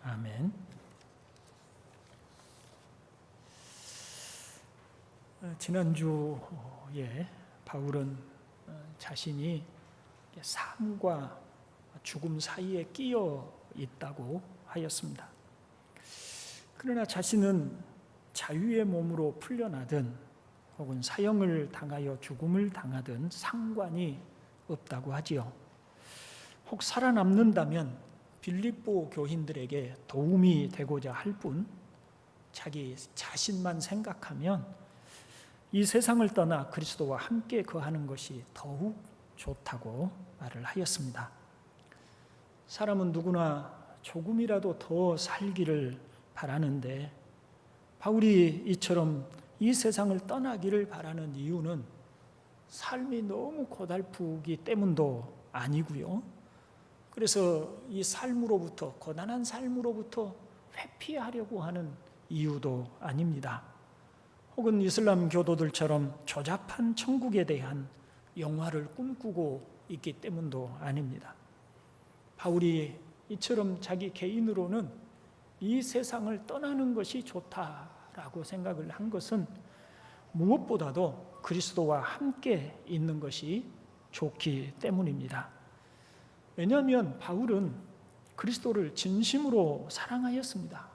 아멘. 지난주에 바울은 자신이 삶과 죽음 사이에 끼어 있다고 하였습니다. 그러나 자신은 자유의 몸으로 풀려나든 혹은 사형을 당하여 죽음을 당하든 상관이 없다고 하지요. 혹 살아남는다면 빌립보 교인들에게 도움이 되고자 할 뿐 자기 자신만 생각하면 이 세상을 떠나 그리스도와 함께 거하는 것이 더욱 좋다고 말을 하였습니다. 사람은 누구나 조금이라도 더 살기를 바라는데 바울이 이처럼 이 세상을 떠나기를 바라는 이유는 삶이 너무 고달프기 때문도 아니고요. 그래서 이 삶으로부터, 고단한 삶으로부터 회피하려고 하는 이유도 아닙니다. 혹은 이슬람 교도들처럼 조잡한 천국에 대한 영화를 꿈꾸고 있기 때문도 아닙니다. 바울이 이처럼 자기 개인으로는 이 세상을 떠나는 것이 좋다라고 생각을 한 것은 무엇보다도 그리스도와 함께 있는 것이 좋기 때문입니다. 왜냐하면 바울은 그리스도를 진심으로 사랑하였습니다.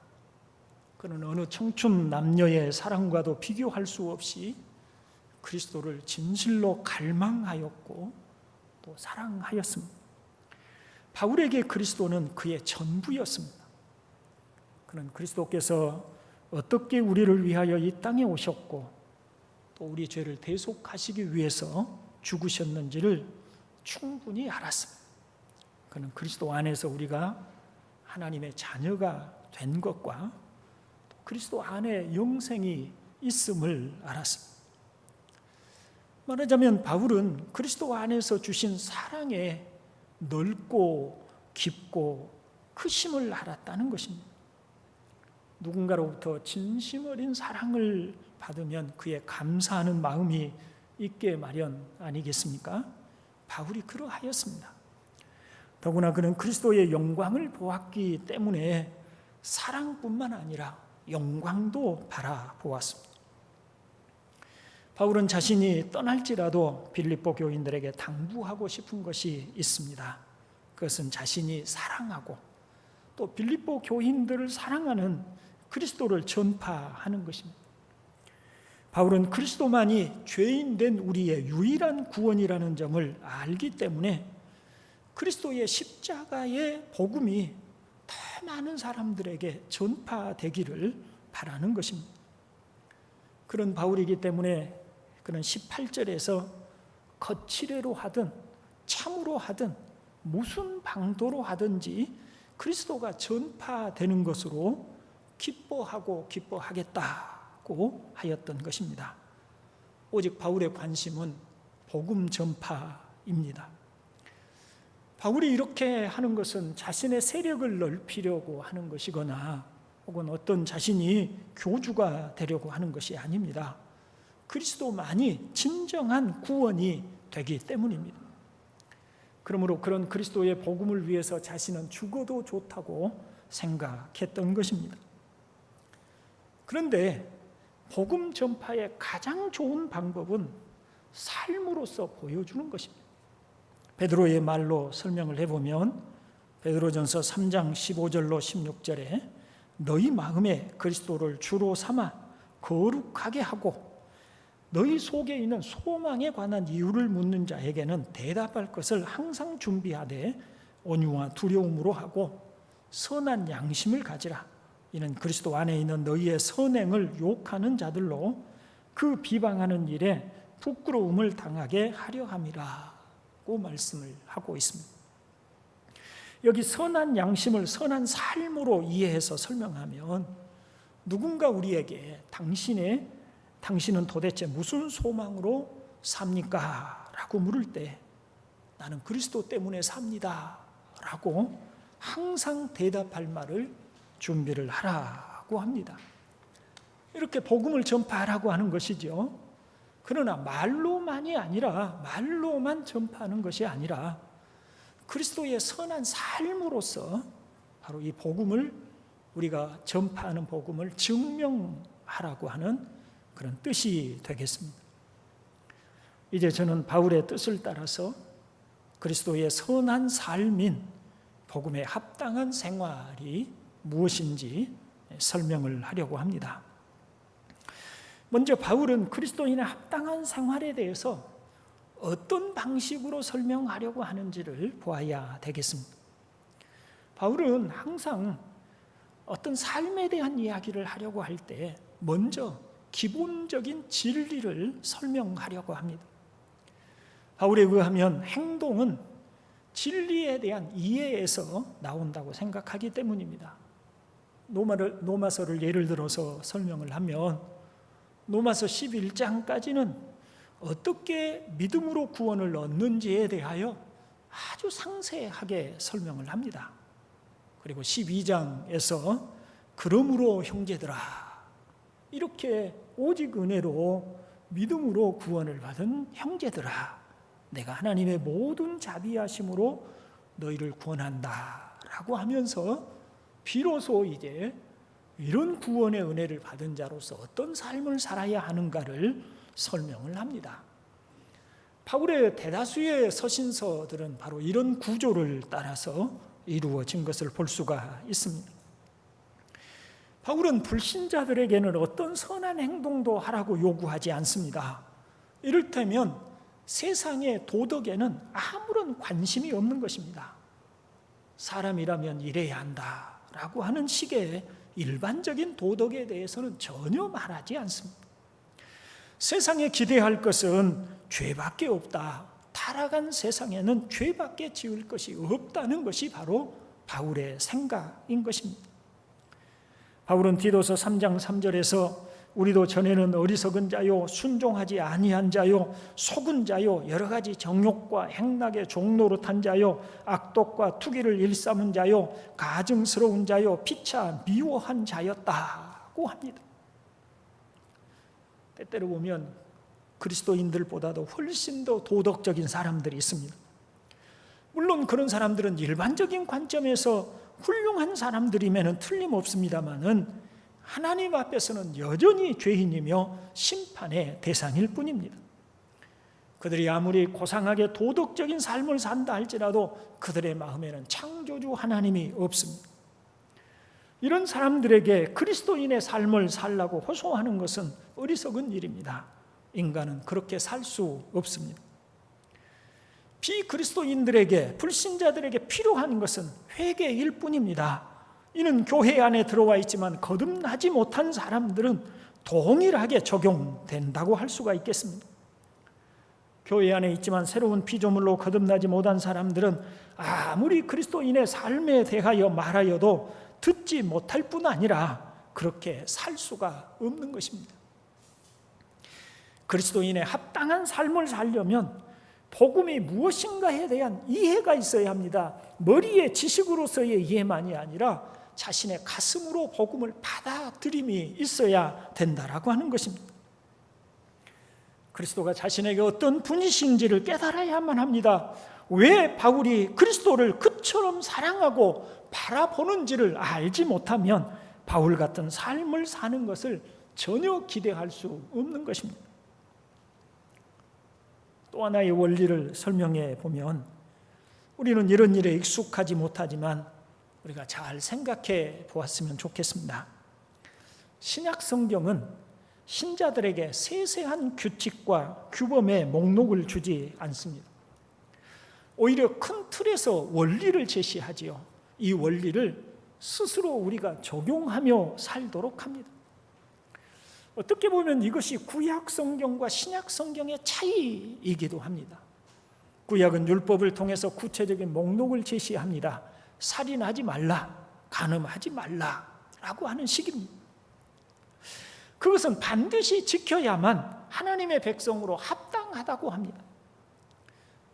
그는 어느 청춘 남녀의 사랑과도 비교할 수 없이 그리스도를 진실로 갈망하였고 또 사랑하였습니다. 바울에게 그리스도는 그의 전부였습니다. 그는 그리스도께서 어떻게 우리를 위하여 이 땅에 오셨고 또 우리 죄를 대속하시기 위해서 죽으셨는지를 충분히 알았습니다. 그는 그리스도 안에서 우리가 하나님의 자녀가 된 것과 그리스도 안에 영생이 있음을 알았습니다. 말하자면 바울은 그리스도 안에서 주신 사랑의 넓고 깊고 크심을 알았다는 것입니다. 누군가로부터 진심 어린 사랑을 받으면 그의 감사하는 마음이 있게 마련 아니겠습니까? 바울이 그러하였습니다. 더구나 그는 그리스도의 영광을 보았기 때문에 사랑뿐만 아니라 영광도 바라보았습니다. 바울은 자신이 떠날지라도 빌립보 교인들에게 당부하고 싶은 것이 있습니다. 그것은 자신이 사랑하고 또 빌립보 교인들을 사랑하는 그리스도를 전파하는 것입니다. 바울은 그리스도만이 죄인 된 우리의 유일한 구원이라는 점을 알기 때문에 그리스도의 십자가의 복음이 더 많은 사람들에게 전파되기를 바라는 것입니다. 그런 바울이기 때문에 그는 18절에서 거칠애로 하든 참으로 하든 무슨 방도로 하든지 그리스도가 전파되는 것으로 기뻐하고 기뻐하겠다고 하였던 것입니다. 오직 바울의 관심은 복음 전파입니다. 바울이 이렇게 하는 것은 자신의 세력을 넓히려고 하는 것이거나 혹은 어떤 자신이 교주가 되려고 하는 것이 아닙니다. 그리스도만이 진정한 구원이 되기 때문입니다. 그러므로 그런 그리스도의 복음을 위해서 자신은 죽어도 좋다고 생각했던 것입니다. 그런데 복음 전파의 가장 좋은 방법은 삶으로서 보여주는 것입니다. 베드로의 말로 설명을 해보면 베드로전서 3장 15절로 16절에 너희 마음에 그리스도를 주로 삼아 거룩하게 하고 너희 속에 있는 소망에 관한 이유를 묻는 자에게는 대답할 것을 항상 준비하되 온유와 두려움으로 하고 선한 양심을 가지라. 이는 그리스도 안에 있는 너희의 선행을 욕하는 자들로 그 비방하는 일에 부끄러움을 당하게 하려 함이라 고 말씀을 하고 있습니다. 여기 선한 양심을 선한 삶으로 이해해서 설명하면 누군가 우리에게 당신은 도대체 무슨 소망으로 삽니까? 라고 물을 때 나는 그리스도 때문에 삽니다 라고 항상 대답할 말을 준비를 하라고 합니다. 이렇게 복음을 전파하라고 하는 것이죠. 그러나 말로만 전파하는 것이 아니라 그리스도의 선한 삶으로서 바로 이 복음을 우리가 전파하는 복음을 증명하라고 하는 그런 뜻이 되겠습니다. 이제 저는 바울의 뜻을 따라서 그리스도의 선한 삶인 복음에 합당한 생활이 무엇인지 설명을 하려고 합니다. 먼저 바울은 그리스도인의 합당한 생활에 대해서 어떤 방식으로 설명하려고 하는지를 보아야 되겠습니다. 바울은 항상 어떤 삶에 대한 이야기를 하려고 할 때 먼저 기본적인 진리를 설명하려고 합니다. 바울에 의하면 행동은 진리에 대한 이해에서 나온다고 생각하기 때문입니다. 로마서를 예를 들어서 설명을 하면 로마서 11장까지는 어떻게 믿음으로 구원을 얻는지에 대하여 아주 상세하게 설명을 합니다. 그리고 12장에서 그러므로 형제들아, 이렇게 오직 은혜로 믿음으로 구원을 받은 형제들아, 내가 하나님의 모든 자비하심으로 너희를 구원한다 라고 하면서 비로소 이제 이런 구원의 은혜를 받은 자로서 어떤 삶을 살아야 하는가를 설명을 합니다. 바울의 대다수의 서신서들은 바로 이런 구조를 따라서 이루어진 것을 볼 수가 있습니다. 바울은 불신자들에게는 어떤 선한 행동도 하라고 요구하지 않습니다. 이를테면 세상의 도덕에는 아무런 관심이 없는 것입니다. 사람이라면 이래야 한다라고 하는 식의 일반적인 도덕에 대해서는 전혀 말하지 않습니다. 세상에 기대할 것은 죄밖에 없다. 타락한 세상에는 죄밖에 지을 것이 없다는 것이 바로 바울의 생각인 것입니다. 바울은 디도서 3장 3절에서 우리도 전에는 어리석은 자요, 순종하지 아니한 자요, 속은 자요, 여러 가지 정욕과 행락의 종노릇한 자요, 악독과 투기를 일삼은 자요, 가증스러운 자요, 피차 미워한 자였다고 합니다. 때때로 보면 그리스도인들보다도 훨씬 더 도덕적인 사람들이 있습니다. 물론 그런 사람들은 일반적인 관점에서 훌륭한 사람들이면 틀림없습니다마는 하나님 앞에서는 여전히 죄인이며 심판의 대상일 뿐입니다. 그들이 아무리 고상하게 도덕적인 삶을 산다 할지라도 그들의 마음에는 창조주 하나님이 없습니다. 이런 사람들에게 그리스도인의 삶을 살라고 호소하는 것은 어리석은 일입니다. 인간은 그렇게 살 수 없습니다. 비그리스도인들에게, 불신자들에게 필요한 것은 회개일 뿐입니다. 이는 교회 안에 들어와 있지만 거듭나지 못한 사람들은 동일하게 적용된다고 할 수가 있겠습니다. 교회 안에 있지만 새로운 피조물로 거듭나지 못한 사람들은 아무리 그리스도인의 삶에 대하여 말하여도 듣지 못할 뿐 아니라 그렇게 살 수가 없는 것입니다. 그리스도인의 합당한 삶을 살려면 복음이 무엇인가에 대한 이해가 있어야 합니다. 머리의 지식으로서의 이해만이 아니라 자신의 가슴으로 복음을 받아들임이 있어야 된다라고 하는 것입니다. 그리스도가 자신에게 어떤 분이신지를 깨달아야만 합니다. 왜 바울이 그리스도를 그처럼 사랑하고 바라보는지를 알지 못하면 바울 같은 삶을 사는 것을 전혀 기대할 수 없는 것입니다. 또 하나의 원리를 설명해 보면 우리는 이런 일에 익숙하지 못하지만 우리가 잘 생각해 보았으면 좋겠습니다. 신약 성경은 신자들에게 세세한 규칙과 규범의 목록을 주지 않습니다. 오히려 큰 틀에서 원리를 제시하지요. 이 원리를 스스로 우리가 적용하며 살도록 합니다. 어떻게 보면 이것이 구약 성경과 신약 성경의 차이이기도 합니다. 구약은 율법을 통해서 구체적인 목록을 제시합니다. 살인하지 말라, 간음하지 말라라고 하는 식입니다. 그것은 반드시 지켜야만 하나님의 백성으로 합당하다고 합니다.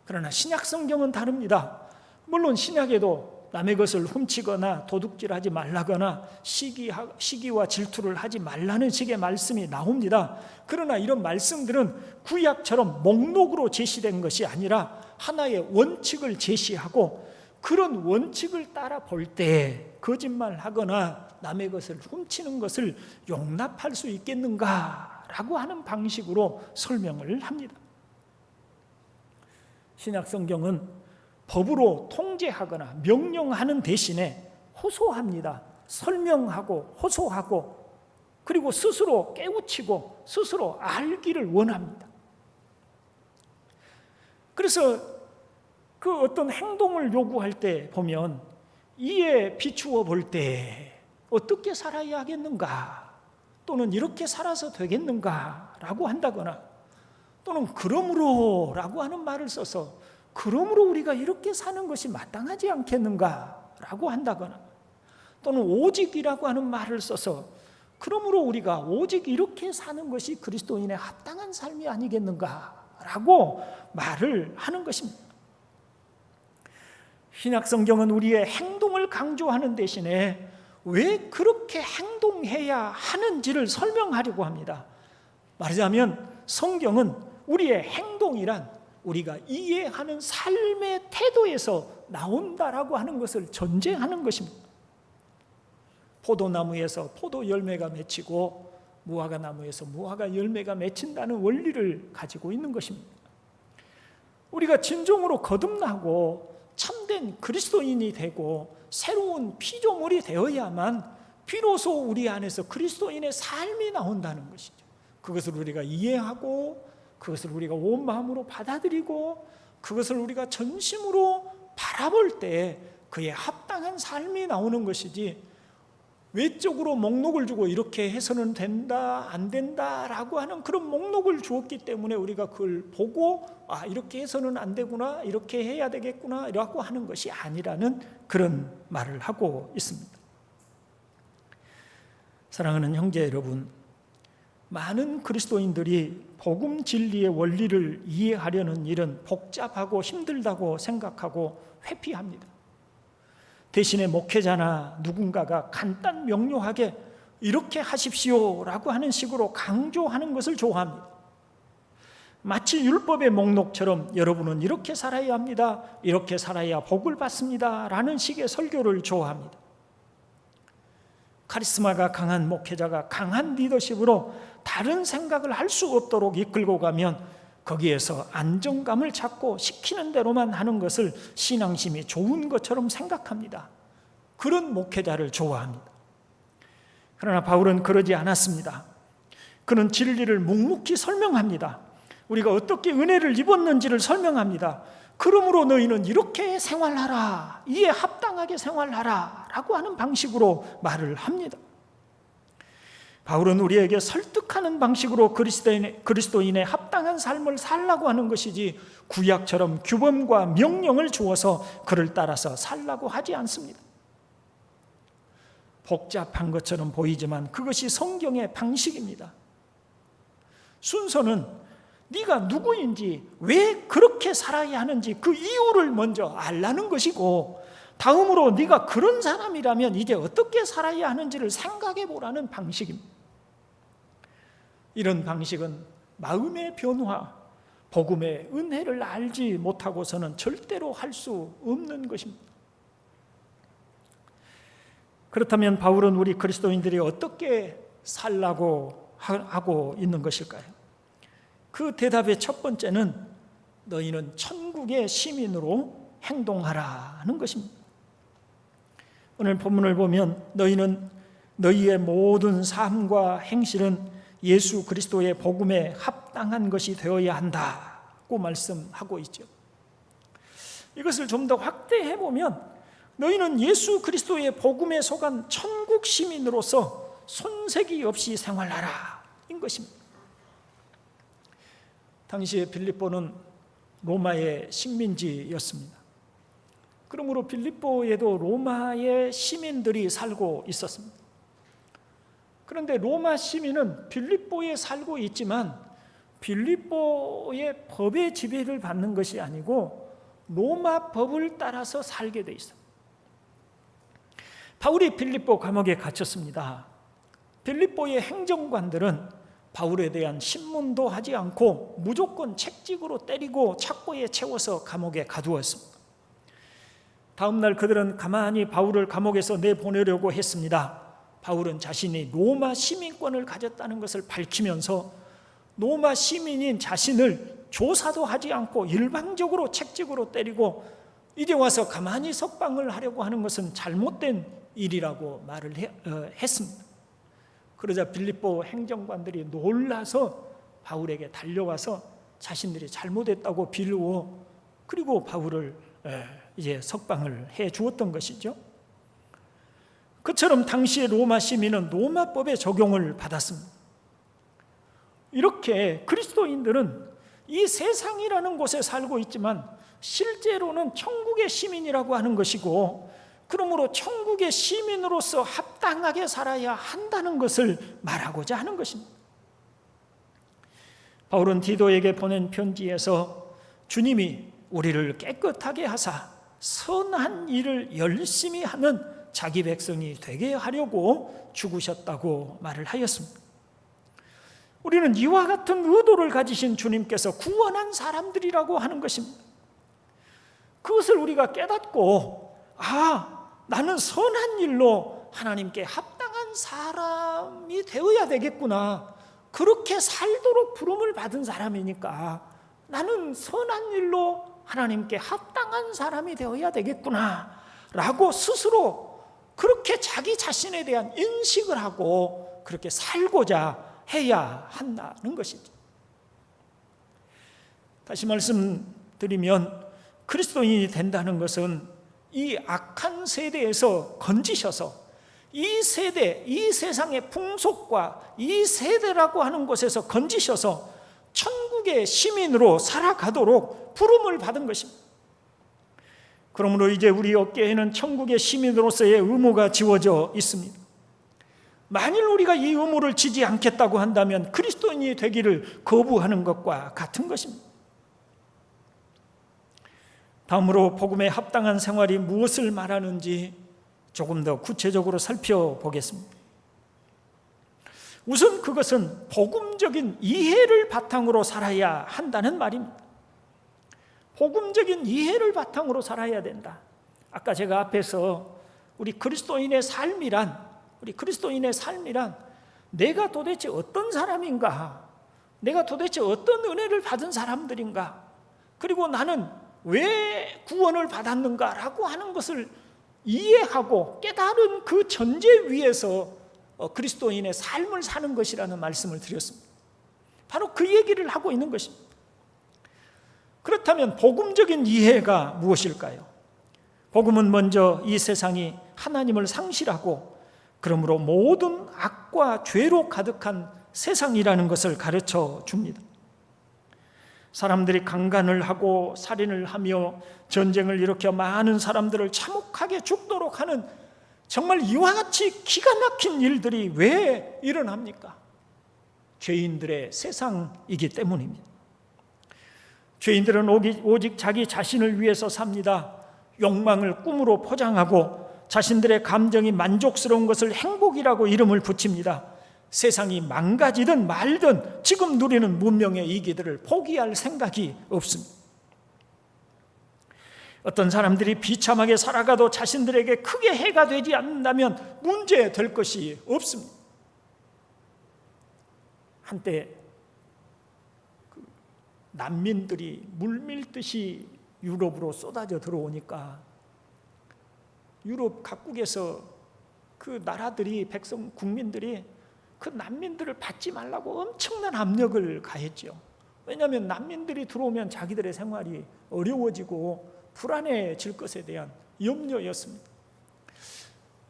그러나 신약 성경은 다릅니다. 물론 신약에도 남의 것을 훔치거나 도둑질하지 말라거나 시기와 질투를 하지 말라는 식의 말씀이 나옵니다. 그러나 이런 말씀들은 구약처럼 목록으로 제시된 것이 아니라 하나의 원칙을 제시하고 그런 원칙을 따라 볼 때 거짓말하거나 남의 것을 훔치는 것을 용납할 수 있겠는가라고 하는 방식으로 설명을 합니다. 신약 성경은 법으로 통제하거나 명령하는 대신에 호소합니다. 설명하고 호소하고, 그리고 스스로 깨우치고 스스로 알기를 원합니다. 그래서 그 어떤 행동을 요구할 때 보면 이에 비추어 볼 때 어떻게 살아야 하겠는가, 또는 이렇게 살아서 되겠는가 라고 한다거나, 또는 그러므로 라고 하는 말을 써서 그러므로 우리가 이렇게 사는 것이 마땅하지 않겠는가 라고 한다거나, 또는 오직이라고 하는 말을 써서 그러므로 우리가 오직 이렇게 사는 것이 그리스도인의 합당한 삶이 아니겠는가 라고 말을 하는 것입니다. 신약 성경은 우리의 행동을 강조하는 대신에 왜 그렇게 행동해야 하는지를 설명하려고 합니다. 말하자면 성경은 우리의 행동이란 우리가 이해하는 삶의 태도에서 나온다라고 하는 것을 전제하는 것입니다. 포도나무에서 포도 열매가 맺히고 무화과 나무에서 무화과 열매가 맺힌다는 원리를 가지고 있는 것입니다. 우리가 진정으로 거듭나고 참된 그리스도인이 되고 새로운 피조물이 되어야만 비로소 우리 안에서 그리스도인의 삶이 나온다는 것이죠. 그것을 우리가 이해하고, 그것을 우리가 온 마음으로 받아들이고, 그것을 우리가 전심으로 바라볼 때 그의 합당한 삶이 나오는 것이지, 외적으로 목록을 주고 이렇게 해서는 된다 안 된다라고 하는 그런 목록을 주었기 때문에 우리가 그걸 보고 이렇게 해서는 안 되구나, 이렇게 해야 되겠구나 라고 하는 것이 아니라는 그런 말을 하고 있습니다. 사랑하는 형제 여러분, 많은 그리스도인들이 복음 진리의 원리를 이해하려는 일은 복잡하고 힘들다고 생각하고 회피합니다. 대신에 목회자나 누군가가 간단 명료하게 이렇게 하십시오라고 하는 식으로 강조하는 것을 좋아합니다. 마치 율법의 목록처럼 여러분은 이렇게 살아야 합니다, 이렇게 살아야 복을 받습니다 라는 식의 설교를 좋아합니다. 카리스마가 강한 목회자가 강한 리더십으로 다른 생각을 할 수 없도록 이끌고 가면 거기에서 안정감을 찾고 시키는 대로만 하는 것을 신앙심이 좋은 것처럼 생각합니다. 그런 목회자를 좋아합니다. 그러나 바울은 그러지 않았습니다. 그는 진리를 묵묵히 설명합니다. 우리가 어떻게 은혜를 입었는지를 설명합니다. 그러므로 너희는 이렇게 생활하라, 이에 합당하게 생활하라 라고 하는 방식으로 말을 합니다. 바울은 우리에게 설득하는 방식으로 그리스도인의 합당한 삶을 살라고 하는 것이지, 구약처럼 규범과 명령을 주어서 그를 따라서 살라고 하지 않습니다. 복잡한 것처럼 보이지만 그것이 성경의 방식입니다. 순서는 네가 누구인지, 왜 그렇게 살아야 하는지 그 이유를 먼저 알라는 것이고, 다음으로 네가 그런 사람이라면 이제 어떻게 살아야 하는지를 생각해 보라는 방식입니다. 이런 방식은 마음의 변화, 복음의 은혜를 알지 못하고서는 절대로 할 수 없는 것입니다. 그렇다면 바울은 우리 그리스도인들이 어떻게 살라고 하고 있는 것일까요? 그 대답의 첫 번째는 너희는 천국의 시민으로 행동하라는 것입니다. 오늘 본문을 보면 너희는 너희의 모든 삶과 행실은 예수 그리스도의 복음에 합당한 것이 되어야 한다고 말씀하고 있죠. 이것을 좀 더 확대해 보면 너희는 예수 그리스도의 복음에 속한 천국 시민으로서 손색이 없이 생활하라 인 것입니다. 당시에 빌립보는 로마의 식민지였습니다. 그러므로 빌립보에도 로마의 시민들이 살고 있었습니다. 그런데 로마 시민은 빌립보에 살고 있지만 빌립보의 법의 지배를 받는 것이 아니고 로마 법을 따라서 살게 돼 있어요. 바울이 빌립보 감옥에 갇혔습니다. 빌립보의 행정관들은 바울에 대한 신문도 하지 않고 무조건 책찍으로 때리고 착고에 채워서 감옥에 가두었습니다. 다음 날 그들은 가만히 바울을 감옥에서 내보내려고 했습니다. 바울은 자신이 로마 시민권을 가졌다는 것을 밝히면서 로마 시민인 자신을 조사도 하지 않고 일방적으로 책직으로 때리고 이제 와서 가만히 석방을 하려고 하는 것은 잘못된 일이라고 말을 했습니다. 그러자 빌립보 행정관들이 놀라서 바울에게 달려와서 자신들이 잘못했다고 빌고 그리고 바울을 이제 석방을 해 주었던 것이죠. 그처럼 당시의 로마 시민은 로마법의 적용을 받았습니다. 이렇게 그리스도인들은 이 세상이라는 곳에 살고 있지만 실제로는 천국의 시민이라고 하는 것이고, 그러므로 천국의 시민으로서 합당하게 살아야 한다는 것을 말하고자 하는 것입니다. 바울은 디도에게 보낸 편지에서 주님이 우리를 깨끗하게 하사 선한 일을 열심히 하는 자기 백성이 되게 하려고 죽으셨다고 말을 하였습니다. 우리는 이와 같은 의도를 가지신 주님께서 구원한 사람들이라고 하는 것입니다. 그것을 우리가 깨닫고 나는 선한 일로 하나님께 합당한 사람이 되어야 되겠구나, 그렇게 살도록 부름을 받은 사람이니까 나는 선한 일로 하나님께 합당한 사람이 되어야 되겠구나 라고 스스로 그렇게 자기 자신에 대한 인식을 하고 그렇게 살고자 해야 한다는 것이죠. 다시 말씀드리면 그리스도인이 된다는 것은 이 악한 세대에서 건지셔서 이 세대, 이 세상의 풍속과 이 세대라고 하는 곳에서 건지셔서 천국의 시민으로 살아가도록 부름을 받은 것입니다. 그러므로 이제 우리 어깨에는 천국의 시민으로서의 의무가 지워져 있습니다. 만일 우리가 이 의무를 지지 않겠다고 한다면 그리스도인이 되기를 거부하는 것과 같은 것입니다. 다음으로 복음에 합당한 생활이 무엇을 말하는지 조금 더 구체적으로 살펴보겠습니다. 우선 그것은 복음적인 이해를 바탕으로 살아야 한다는 말입니다. 복음적인 이해를 바탕으로 살아야 된다. 아까 제가 앞에서 우리 그리스도인의 삶이란 내가 도대체 어떤 사람인가, 내가 도대체 어떤 은혜를 받은 사람들인가, 그리고 나는 왜 구원을 받았는가라고 하는 것을 이해하고 깨달은 그 전제 위에서 그리스도인의 삶을 사는 것이라는 말씀을 드렸습니다. 바로 그 얘기를 하고 있는 것입니다. 그렇다면 복음적인 이해가 무엇일까요? 복음은 먼저 이 세상이 하나님을 상실하고 그러므로 모든 악과 죄로 가득한 세상이라는 것을 가르쳐 줍니다. 사람들이 강간을 하고 살인을 하며 전쟁을 일으켜 많은 사람들을 참혹하게 죽도록 하는 정말 이와 같이 기가 막힌 일들이 왜 일어납니까? 죄인들의 세상이기 때문입니다. 죄인들은 오직 자기 자신을 위해서 삽니다. 욕망을 꿈으로 포장하고 자신들의 감정이 만족스러운 것을 행복이라고 이름을 붙입니다. 세상이 망가지든 말든 지금 누리는 문명의 이기들을 포기할 생각이 없습니다. 어떤 사람들이 비참하게 살아가도 자신들에게 크게 해가 되지 않는다면 문제될 것이 없습니다. 한때 난민들이 물밀듯이 유럽으로 쏟아져 들어오니까 유럽 각국에서 그 나라들이 국민들이 그 난민들을 받지 말라고 엄청난 압력을 가했죠. 왜냐하면 난민들이 들어오면 자기들의 생활이 어려워지고 불안해질 것에 대한 염려였습니다.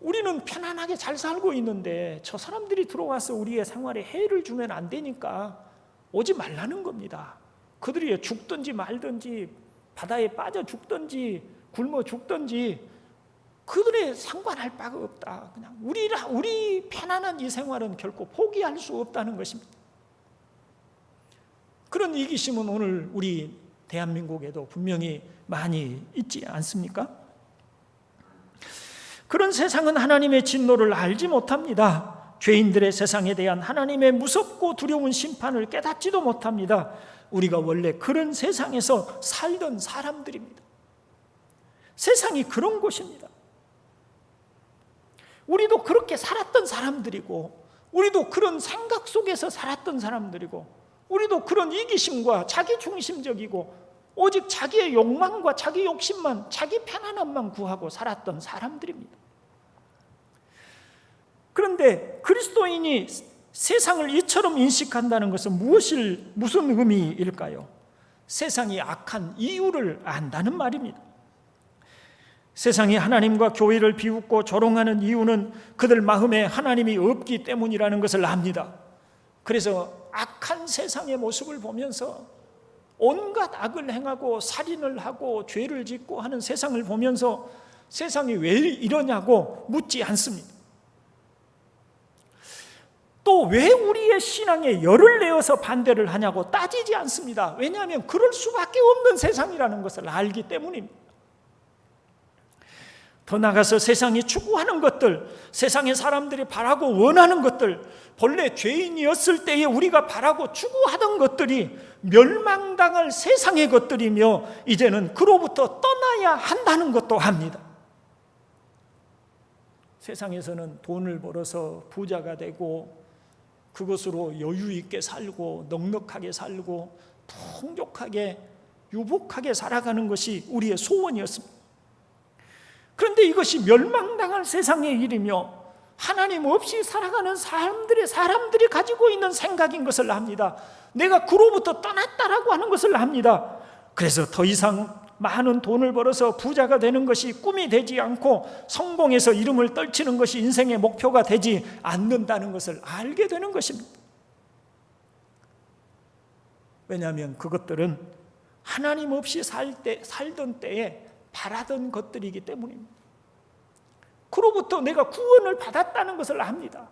우리는 편안하게 잘 살고 있는데 저 사람들이 들어와서 우리의 생활에 해를 주면 안 되니까 오지 말라는 겁니다. 그들이 죽든지 말든지 바다에 빠져 죽든지 굶어 죽든지 그들의 상관할 바가 없다. 그냥 우리 편안한 이 생활은 결코 포기할 수 없다는 것입니다. 그런 이기심은 오늘 우리 대한민국에도 분명히 많이 있지 않습니까? 그런 세상은 하나님의 진노를 알지 못합니다. 죄인들의 세상에 대한 하나님의 무섭고 두려운 심판을 깨닫지도 못합니다. 우리가 원래 그런 세상에서 살던 사람들입니다. 세상이 그런 곳입니다. 우리도 그렇게 살았던 사람들이고, 우리도 그런 생각 속에서 살았던 사람들이고, 우리도 그런 이기심과 자기중심적이고 오직 자기의 욕망과 자기 욕심만, 자기 편안함만 구하고 살았던 사람들입니다. 그런데 그리스도인이 세상을 이처럼 인식한다는 것은 무슨 의미일까요? 세상이 악한 이유를 안다는 말입니다. 세상이 하나님과 교회를 비웃고 조롱하는 이유는 그들 마음에 하나님이 없기 때문이라는 것을 압니다. 그래서 악한 세상의 모습을 보면서 온갖 악을 행하고 살인을 하고 죄를 짓고 하는 세상을 보면서 세상이 왜 이러냐고 묻지 않습니다. 또 왜 우리의 신앙에 열을 내어서 반대를 하냐고 따지지 않습니다. 왜냐하면 그럴 수밖에 없는 세상이라는 것을 알기 때문입니다. 더 나아가서 세상이 추구하는 것들, 세상의 사람들이 바라고 원하는 것들, 본래 죄인이었을 때에 우리가 바라고 추구하던 것들이 멸망당할 세상의 것들이며 이제는 그로부터 떠나야 한다는 것도 합니다. 세상에서는 돈을 벌어서 부자가 되고 그것으로 여유 있게 살고 넉넉하게 살고 풍족하게 유복하게 살아가는 것이 우리의 소원이었습니다. 그런데 이것이 멸망당할 세상의 일이며 하나님 없이 살아가는 사람들이 가지고 있는 생각인 것을 압니다. 내가 그로부터 떠났다라고 하는 것을 압니다. 그래서 더 이상 많은 돈을 벌어서 부자가 되는 것이 꿈이 되지 않고 성공해서 이름을 떨치는 것이 인생의 목표가 되지 않는다는 것을 알게 되는 것입니다. 왜냐하면 그것들은 하나님 없이 살던 때에 바라던 것들이기 때문입니다. 그로부터 내가 구원을 받았다는 것을 압니다.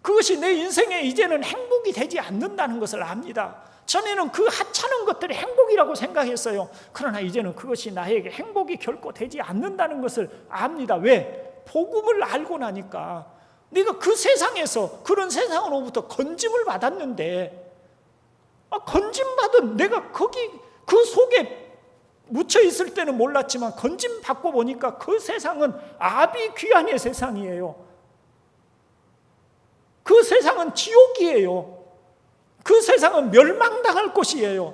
그것이 내 인생에 이제는 행복이 되지 않는다는 것을 압니다. 전에는 그 하찮은 것들이 행복이라고 생각했어요. 그러나 이제는 그것이 나에게 행복이 결코 되지 않는다는 것을 압니다. 왜? 복음을 알고 나니까 내가 그 세상에서, 그런 세상으로부터 건짐을 받았는데, 건짐받은 내가 거기 그 속에 묻혀 있을 때는 몰랐지만 건짐 받고 보니까 그 세상은 아비귀환의 세상이에요. 그 세상은 지옥이에요. 그 세상은 멸망당할 곳이에요.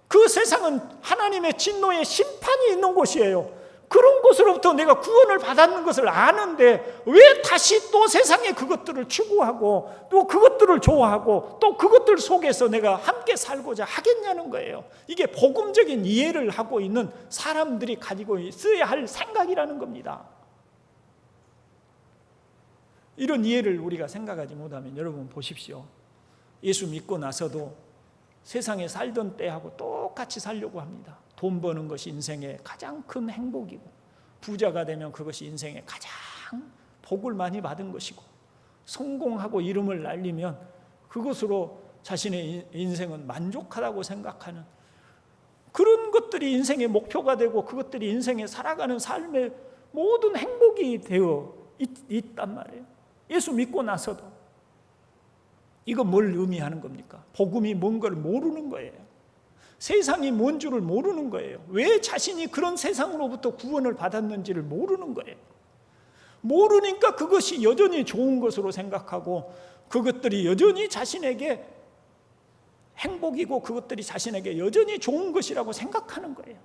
그 세상은 하나님의 진노의 심판이 있는 곳이에요. 그런 곳으로부터 내가 구원을 받았는 것을 아는데 왜 다시 또 세상의 그것들을 추구하고 또 그것들을 좋아하고 또 그것들 속에서 내가 함께 살고자 하겠냐는 거예요. 이게 복음적인 이해를 하고 있는 사람들이 가지고 있어야 할 생각이라는 겁니다. 이런 이해를 우리가 생각하지 못하면 여러분 보십시오. 예수 믿고 나서도 세상에 살던 때하고 똑같이 살려고 합니다. 돈 버는 것이 인생의 가장 큰 행복이고 부자가 되면 그것이 인생의 가장 복을 많이 받은 것이고 성공하고 이름을 날리면 그것으로 자신의 인생은 만족하다고 생각하는 그런 것들이 인생의 목표가 되고 그것들이 인생에 살아가는 삶의 모든 행복이 되어 있단 말이에요. 예수 믿고 나서도. 이건 뭘 의미하는 겁니까? 복음이 뭔 걸 모르는 거예요. 세상이 뭔 줄을 모르는 거예요. 왜 자신이 그런 세상으로부터 구원을 받았는지를 모르는 거예요. 모르니까 그것이 여전히 좋은 것으로 생각하고 그것들이 여전히 자신에게 행복이고 그것들이 자신에게 여전히 좋은 것이라고 생각하는 거예요.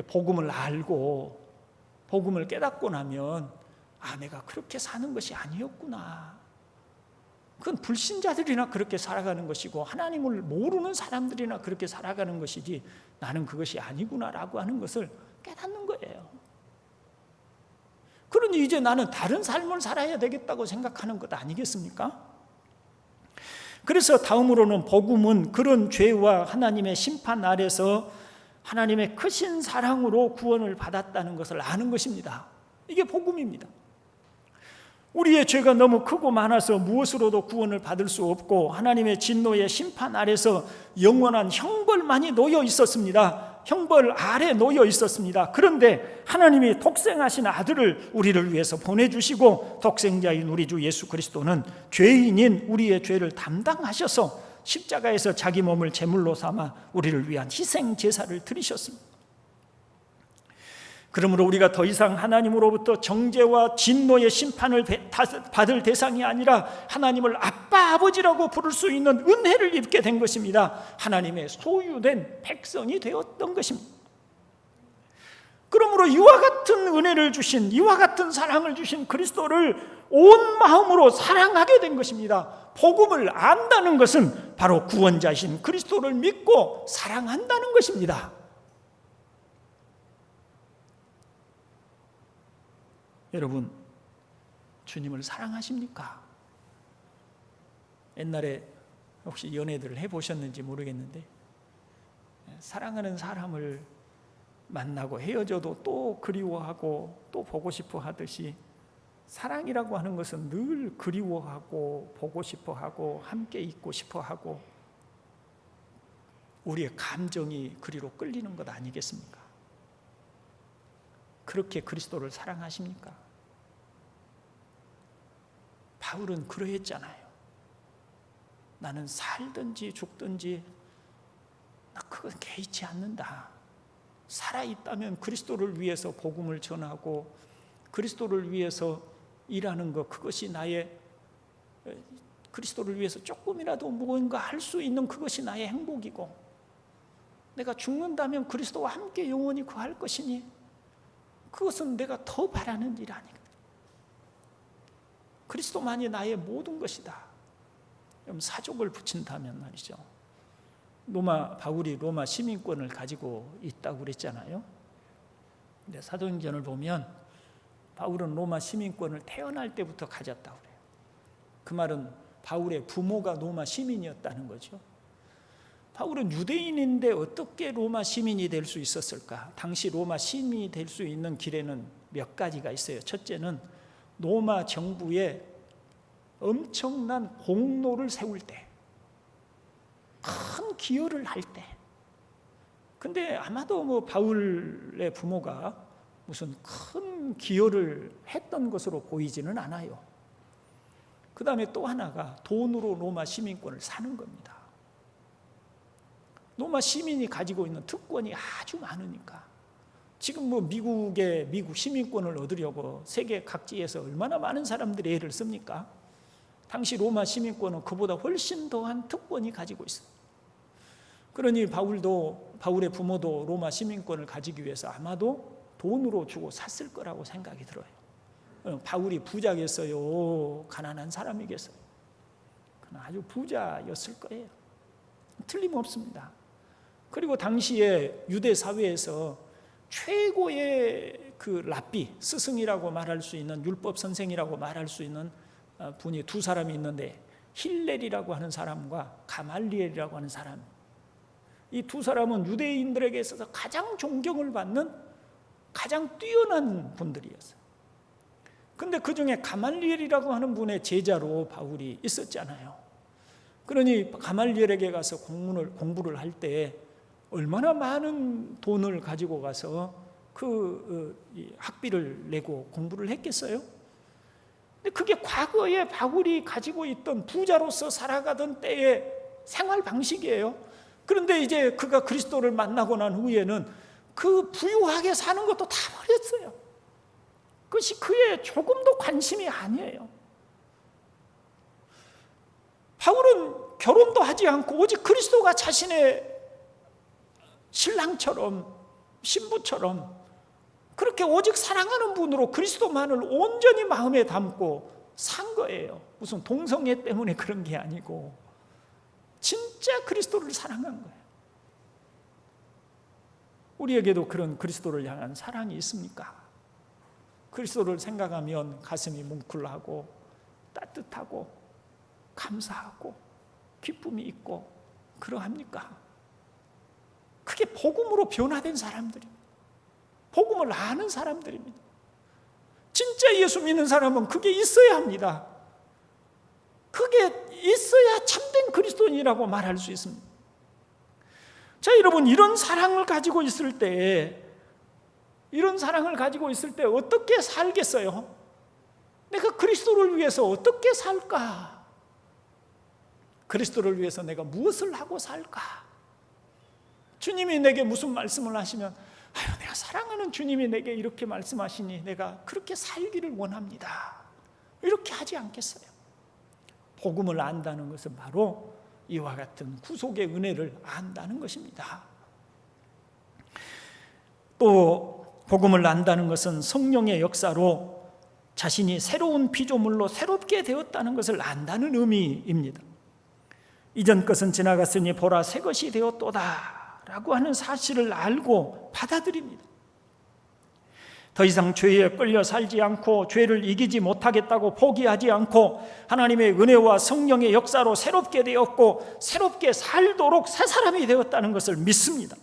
복음을 알고 복음을 깨닫고 나면 내가 그렇게 사는 것이 아니었구나. 그건 불신자들이나 그렇게 살아가는 것이고 하나님을 모르는 사람들이나 그렇게 살아가는 것이지 나는 그것이 아니구나라고 하는 것을 깨닫는 거예요. 그러니 이제 나는 다른 삶을 살아야 되겠다고 생각하는 것 아니겠습니까? 그래서 다음으로는 복음은 그런 죄와 하나님의 심판 아래서 하나님의 크신 사랑으로 구원을 받았다는 것을 아는 것입니다. 이게 복음입니다. 우리의 죄가 너무 크고 많아서 무엇으로도 구원을 받을 수 없고 하나님의 진노의 심판 아래서 영원한 형벌만이 놓여 있었습니다. 형벌 아래 놓여 있었습니다. 그런데 하나님이 독생하신 아들을 우리를 위해서 보내주시고 독생자인 우리 주 예수 그리스도는 죄인인 우리의 죄를 담당하셔서 십자가에서 자기 몸을 제물로 삼아 우리를 위한 희생 제사를 드리셨습니다. 그러므로 우리가 더 이상 하나님으로부터 정죄와 진노의 심판을 받을 대상이 아니라 하나님을 아빠, 아버지라고 부를 수 있는 은혜를 입게 된 것입니다. 하나님의 소유된 백성이 되었던 것입니다. 그러므로 이와 같은 은혜를 주신, 이와 같은 사랑을 주신 그리스도를 온 마음으로 사랑하게 된 것입니다. 복음을 안다는 것은 바로 구원자이신 그리스도를 믿고 사랑한다는 것입니다. 여러분, 주님을 사랑하십니까? 옛날에 혹시 연애들을 해보셨는지 모르겠는데, 사랑하는 사람을 만나고 헤어져도 또 그리워하고 또 보고 싶어 하듯이, 사랑이라고 하는 것은 늘 그리워하고 보고 싶어 하고 함께 있고 싶어 하고, 우리의 감정이 그리로 끌리는 것 아니겠습니까? 그렇게 그리스도를 사랑하십니까? 바울은 그러했잖아요. 나는 살든지 죽든지 나 그건 개의치 않는다. 살아있다면 그리스도를 위해서 복음을 전하고 그리스도를 위해서 일하는 것, 그것이 나의, 그리스도를 위해서 조금이라도 무언가 할 수 있는 그것이 나의 행복이고, 내가 죽는다면 그리스도와 함께 영원히 거할 것이니 그것은 내가 더 바라는 일 아니거든. 그리스도만이 나의 모든 것이다. 사족을 붙인다면 말이죠. 바울이 로마 시민권을 가지고 있다고 그랬잖아요. 근데 사도행전을 보면 바울은 로마 시민권을 태어날 때부터 가졌다고 그래요. 그 말은 바울의 부모가 로마 시민이었다는 거죠. 바울은 유대인인데 어떻게 로마 시민이 될 수 있었을까? 당시 로마 시민이 될 수 있는 길에는 몇 가지가 있어요. 첫째는 로마 정부에 엄청난 공로를 세울 때, 큰 기여를 할 때. 근데 아마도 바울의 부모가 무슨 큰 기여를 했던 것으로 보이지는 않아요. 그 다음에 또 하나가 돈으로 로마 시민권을 사는 겁니다. 로마 시민이 가지고 있는 특권이 아주 많으니까. 지금 미국 시민권을 얻으려고 세계 각지에서 얼마나 많은 사람들이 애를 씁니까? 당시 로마 시민권은 그보다 훨씬 더한 특권이 가지고 있어요. 그러니 바울의 부모도 로마 시민권을 가지기 위해서 아마도 돈으로 주고 샀을 거라고 생각이 들어요. 바울이 부자겠어요? 가난한 사람이겠어요? 그는 아주 부자였을 거예요. 틀림없습니다. 그리고 당시에 유대 사회에서 최고의 그 랍비, 스승이라고 말할 수 있는, 율법 선생이라고 말할 수 있는 분이 두 사람이 있는데, 힐렐이라고 하는 사람과 가말리엘이라고 하는 사람. 이 두 사람은 유대인들에게 있어서 가장 존경을 받는 가장 뛰어난 분들이었어요. 근데 그 중에 가말리엘이라고 하는 분의 제자로 바울이 있었잖아요. 그러니 가말리엘에게 가서 공부를 할 때 얼마나 많은 돈을 가지고 가서 학비를 내고 공부를 했겠어요? 근데 그게 과거에 바울이 가지고 있던 부자로서 살아가던 때의 생활 방식이에요. 그런데 이제 그가 그리스도를 만나고 난 후에는 그 부유하게 사는 것도 다 버렸어요. 그것이 그의 조금도 관심이 아니에요. 바울은 결혼도 하지 않고 오직 그리스도가 자신의 신랑처럼, 신부처럼 그렇게 오직 사랑하는 분으로 그리스도만을 온전히 마음에 담고 산 거예요. 무슨 동성애 때문에 그런 게 아니고 진짜 그리스도를 사랑한 거예요. 우리에게도 그런 그리스도를 향한 사랑이 있습니까? 그리스도를 생각하면 가슴이 뭉클하고 따뜻하고 감사하고 기쁨이 있고 그러합니까? 그게 복음으로 변화된 사람들입니다. 복음을 아는 사람들입니다. 진짜 예수 믿는 사람은 그게 있어야 합니다. 그게 있어야 참된 그리스도인이라고 말할 수 있습니다. 자, 여러분, 이런 사랑을 가지고 있을 때 어떻게 살겠어요? 내가 그리스도를 위해서 어떻게 살까? 그리스도를 위해서 내가 무엇을 하고 살까? 주님이 내게 무슨 말씀을 하시면 내가 사랑하는 주님이 내게 이렇게 말씀하시니 내가 그렇게 살기를 원합니다. 이렇게 하지 않겠어요? 복음을 안다는 것은 바로 이와 같은 구속의 은혜를 안다는 것입니다. 또 복음을 안다는 것은 성령의 역사로 자신이 새로운 피조물로 새롭게 되었다는 것을 안다는 의미입니다. 이전 것은 지나갔으니 보라 새 것이 되었도다 라고 하는 사실을 알고 받아들입니다. 더 이상 죄에 끌려 살지 않고 죄를 이기지 못하겠다고 포기하지 않고 하나님의 은혜와 성령의 역사로 새롭게 되었고 새롭게 살도록 새 사람이 되었다는 것을 믿습니다.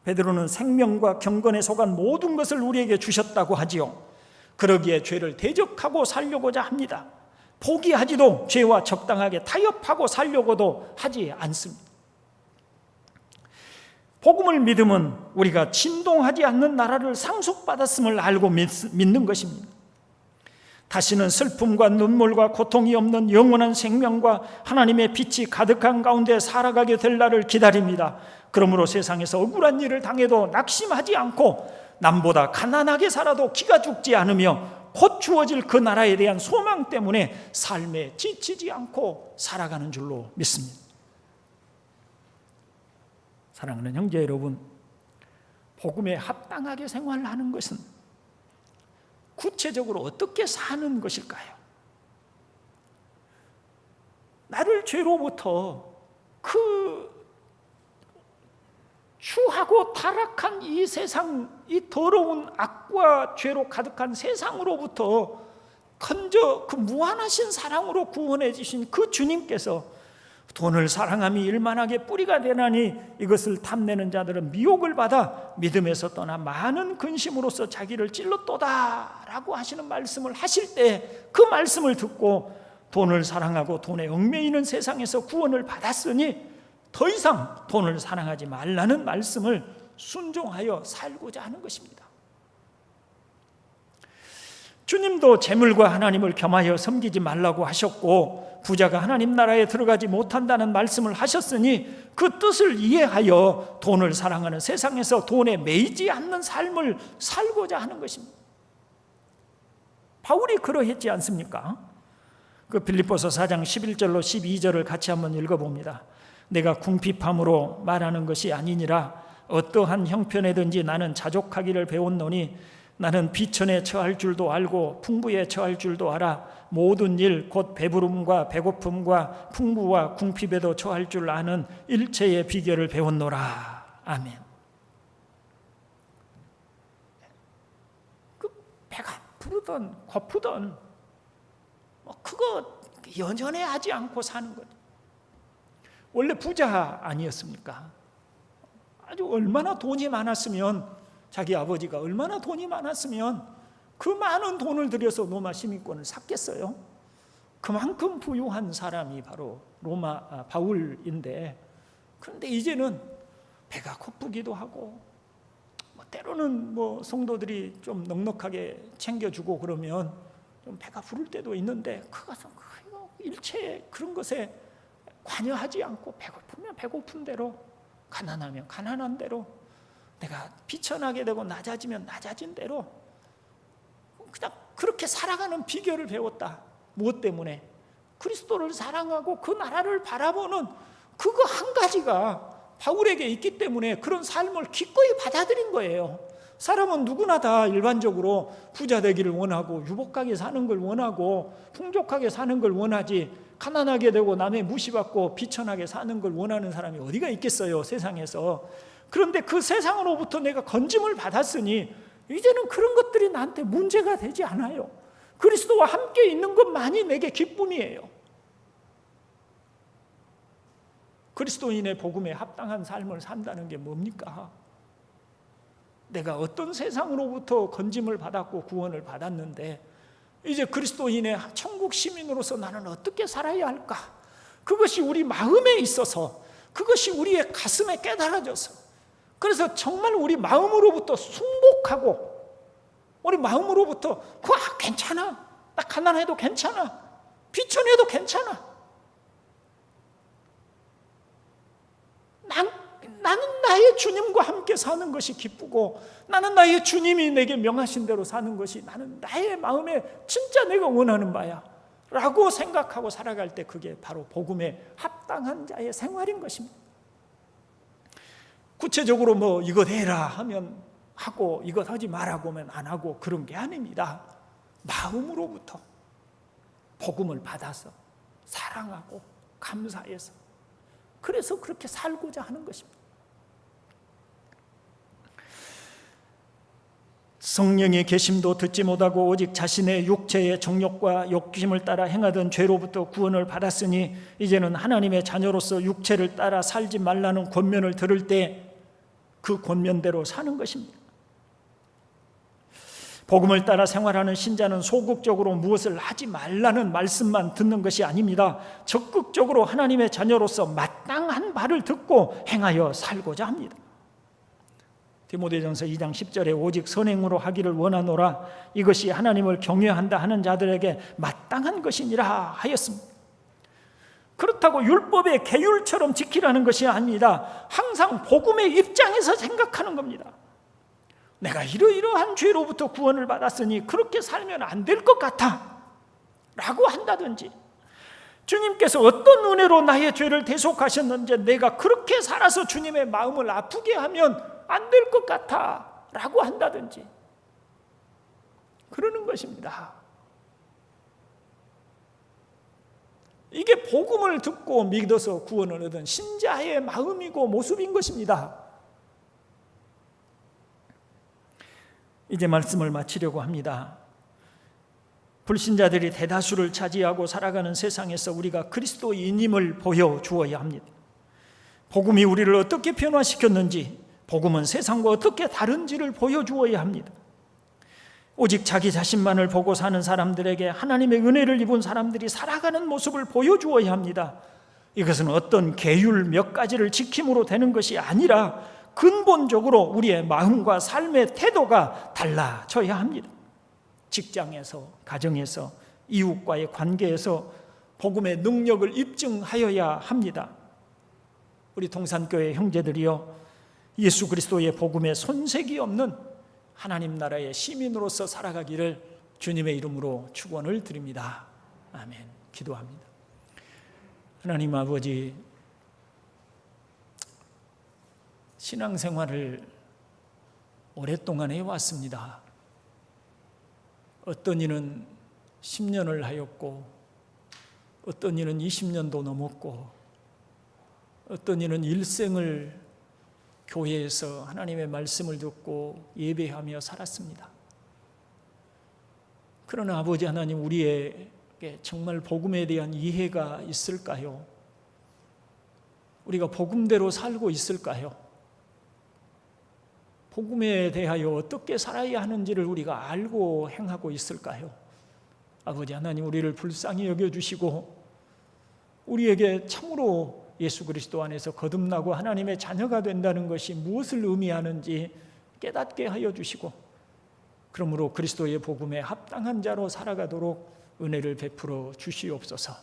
베드로는 생명과 경건에 속한 모든 것을 우리에게 주셨다고 하지요. 그러기에 죄를 대적하고 살려고자 합니다. 포기하지도 죄와 적당하게 타협하고 살려고도 하지 않습니다. 복음을 믿음은 우리가 진동하지 않는 나라를 상속받았음을 알고 믿는 것입니다. 다시는 슬픔과 눈물과 고통이 없는 영원한 생명과 하나님의 빛이 가득한 가운데 살아가게 될 날을 기다립니다. 그러므로 세상에서 억울한 일을 당해도 낙심하지 않고 남보다 가난하게 살아도 기가 죽지 않으며 곧 주어질 그 나라에 대한 소망 때문에 삶에 지치지 않고 살아가는 줄로 믿습니다. 사랑하는 형제 여러분, 복음에 합당하게 생활하는 것은 구체적으로 어떻게 사는 것일까요? 나를 죄로부터 그 추하고 타락한 이 세상, 이 더러운 악과 죄로 가득한 세상으로부터 건져 그 무한하신 사랑으로 구원해 주신 그 주님께서 돈을 사랑함이 일만하게 뿌리가 되나니 이것을 탐내는 자들은 미혹을 받아 믿음에서 떠나 많은 근심으로써 자기를 찔렀도다 라고 하시는 말씀을 하실 때 그 말씀을 듣고 돈을 사랑하고 돈에 얽매이는 세상에서 구원을 받았으니 더 이상 돈을 사랑하지 말라는 말씀을 순종하여 살고자 하는 것입니다. 주님도 재물과 하나님을 겸하여 섬기지 말라고 하셨고 부자가 하나님 나라에 들어가지 못한다는 말씀을 하셨으니 그 뜻을 이해하여 돈을 사랑하는 세상에서 돈에 매이지 않는 삶을 살고자 하는 것입니다. 바울이 그러했지 않습니까? 그 빌립보서 4장 11절로 12절을 같이 한번 읽어봅니다. 내가 궁핍함으로 말하는 것이 아니니라. 어떠한 형편에든지 나는 자족하기를 배웠노니 나는 비천에 처할 줄도 알고 풍부에 처할 줄도 알아. 모든 일 곧 배부름과 배고픔과 풍부와 궁핍에도 처할 줄 아는 일체의 비결을 배웠노라. 아멘. 그 배가 부르던 고프던 그거 연연해하지 않고 사는 거죠. 원래 부자 아니었습니까? 아주 얼마나 돈이 많았으면, 자기 아버지가 얼마나 돈이 많았으면 그 많은 돈을 들여서 로마 시민권을 샀겠어요? 그만큼 부유한 사람이 바로 바울인데, 그런데 이제는 배가 고프기도 하고 때로는 성도들이 좀 넉넉하게 챙겨주고 그러면 좀 배가 부를 때도 있는데 그것은 일체 그런 것에 관여하지 않고 배고프면 배고픈 대로, 가난하면 가난한 대로, 내가 비천하게 되고 낮아지면 낮아진 대로 그냥 그렇게 살아가는 비결을 배웠다. 무엇 때문에? 그리스도를 사랑하고 그 나라를 바라보는 그거 한 가지가 바울에게 있기 때문에 그런 삶을 기꺼이 받아들인 거예요. 사람은 누구나 다 일반적으로 부자 되기를 원하고 유복하게 사는 걸 원하고 풍족하게 사는 걸 원하지, 가난하게 되고 남의 무시받고 비천하게 사는 걸 원하는 사람이 어디가 있겠어요, 세상에서. 그런데 그 세상으로부터 내가 건짐을 받았으니 이제는 그런 것들이 나한테 문제가 되지 않아요. 그리스도와 함께 있는 것만이 내게 기쁨이에요. 그리스도인의 복음에 합당한 삶을 산다는 게 뭡니까? 내가 어떤 세상으로부터 건짐을 받았고 구원을 받았는데 이제 그리스도인의 천국 시민으로서 나는 어떻게 살아야 할까? 그것이 우리 마음에 있어서, 그것이 우리의 가슴에 깨달아져서, 그래서 정말 우리 마음으로부터 순복하고, 우리 마음으로부터 괜찮아, 나 가난해도 괜찮아, 비천해도 괜찮아, 나는 나의 주님과 함께 사는 것이 기쁘고, 나는 나의 주님이 내게 명하신 대로 사는 것이 나는 나의 마음에 진짜 내가 원하는 바야 라고 생각하고 살아갈 때, 그게 바로 복음에 합당한 자의 생활인 것입니다. 구체적으로 뭐 이것 해라 하면 하고, 이것 하지 말라고 하면 안 하고, 그런 게 아닙니다. 마음으로부터 복음을 받아서 사랑하고 감사해서, 그래서 그렇게 살고자 하는 것입니다. 성령의 계심도 듣지 못하고 오직 자신의 육체의 정욕과 욕심을 따라 행하던 죄로부터 구원을 받았으니 이제는 하나님의 자녀로서 육체를 따라 살지 말라는 권면을 들을 때 그 권면대로 사는 것입니다. 복음을 따라 생활하는 신자는 소극적으로 무엇을 하지 말라는 말씀만 듣는 것이 아닙니다. 적극적으로 하나님의 자녀로서 마땅한 바를 듣고 행하여 살고자 합니다. 디모데전서 2장 10절에 오직 선행으로 하기를 원하노라, 이것이 하나님을 경외한다 하는 자들에게 마땅한 것이니라 하였습니다. 그렇다고 율법의 계율처럼 지키라는 것이 아닙니다. 항상 복음의 입장에서 생각하는 겁니다. 내가 이러이러한 죄로부터 구원을 받았으니 그렇게 살면 안 될 것 같아 라고 한다든지, 주님께서 어떤 은혜로 나의 죄를 대속하셨는지 내가 그렇게 살아서 주님의 마음을 아프게 하면 안 될 것 같아 라고 한다든지, 그러는 것입니다. 이게 복음을 듣고 믿어서 구원을 얻은 신자의 마음이고 모습인 것입니다. 이제 말씀을 마치려고 합니다. 불신자들이 대다수를 차지하고 살아가는 세상에서 우리가 그리스도인임을 보여주어야 합니다. 복음이 우리를 어떻게 변화시켰는지, 복음은 세상과 어떻게 다른지를 보여주어야 합니다. 오직 자기 자신만을 보고 사는 사람들에게 하나님의 은혜를 입은 사람들이 살아가는 모습을 보여주어야 합니다. 이것은 어떤 계율 몇 가지를 지킴으로 되는 것이 아니라 근본적으로 우리의 마음과 삶의 태도가 달라져야 합니다. 직장에서, 가정에서, 이웃과의 관계에서 복음의 능력을 입증하여야 합니다. 우리 동산교회 형제들이여, 예수 그리스도의 복음에 손색이 없는 하나님 나라의 시민으로서 살아가기를 주님의 이름으로 축원을 드립니다. 아멘. 기도합니다. 하나님 아버지, 신앙생활을 오랫동안 해왔습니다. 어떤 이는 10년을 하였고, 어떤 이는 20년도 넘었고, 어떤 이는 일생을 교회에서 하나님의 말씀을 듣고 예배하며 살았습니다. 그러나 아버지 하나님, 우리에게 정말 복음에 대한 이해가 있을까요? 우리가 복음대로 살고 있을까요? 복음에 대하여 어떻게 살아야 하는지를 우리가 알고 행하고 있을까요? 아버지 하나님, 우리를 불쌍히 여겨주시고 우리에게 참으로 예수 그리스도 안에서 거듭나고 하나님의 자녀가 된다는 것이 무엇을 의미하는지 깨닫게 하여 주시고, 그러므로 그리스도의 복음에 합당한 자로 살아가도록 은혜를 베풀어 주시옵소서.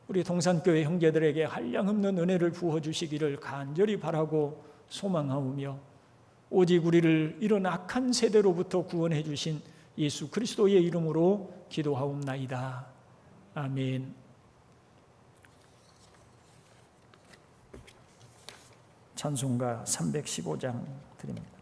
우리 동산교회 형제들에게 한량없는 은혜를 부어주시기를 간절히 바라고 소망하오며, 오직 우리를 이런 악한 세대로부터 구원해 주신 예수 그리스도의 이름으로 기도하옵나이다. 아멘. 찬송가 315장 드립니다.